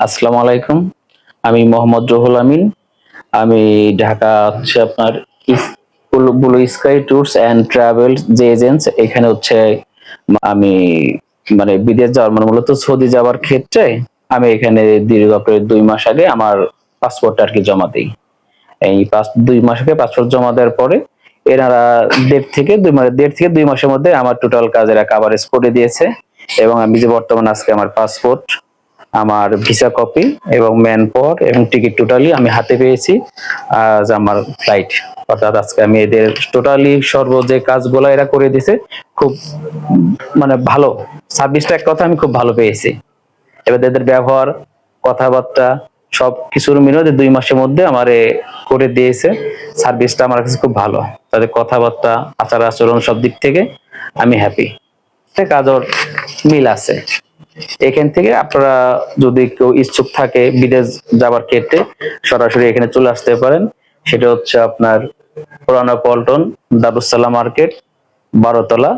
আসসালামু আলাইকুম। আমি মোহাম্মদ রুহুল আমিন। আমি ঢাকা হচ্ছে আপনার blue sky tours and travels যে এজেন্টস এখানে হচ্ছে আমি মানে বিদেশ যাওয়ার মানে মূলত সৌদি যাওয়ার ক্ষেত্রে আমি এখানে দীর্ঘ প্রায় ২ মাস আগে আমার পাসপোর্টটা আরকি জমা দেই। এই ২ মাস আগে পাসপোর্ট জমা দেওয়ার পরে এনারা ১.৫ থেকে ২ মাসের মধ্যে আমার টোটাল কাজ এরা কাভারেজ করে দিয়েছে এবং আমি যে বর্তমানে আজকে আমার পাসপোর্ট, আমার ভিসা কপি এবং ম্যান পাওয়ার এবং টিকিট টোটালি আমি হাতে পেয়েছি। আজ আমার ফ্লাইট, অর্থাৎ আজকে আমি এদের টোটালি সর্ব যে কাজগুলো এরা করে দিছে খুব মানে ভালো সার্ভিসটা, এক কথা আমি খুব ভালো পেয়েছি। এবার এদের ব্যবহার, কথাবার্তা সবকিছুর মিলে ২ মাসের মধ্যে আমারে করে দিয়েছে। সার্ভিসটা আমার কাছে খুব ভালো। তাদের কথাবার্তা, আচার আচরণ সব দিক থেকে আমি হ্যাপি। কাজের মিল আছে। এখান থেকে আপনারা যদি কেউ ইচ্ছুক থাকে বিদেশ যাবার ক্ষেত্রে সরাসরি এখানে চলে আসতে পারেন। সেটা হচ্ছে আপনার পুরানা পল্টন, দারুসালাম মার্কেট, ১২ তলা।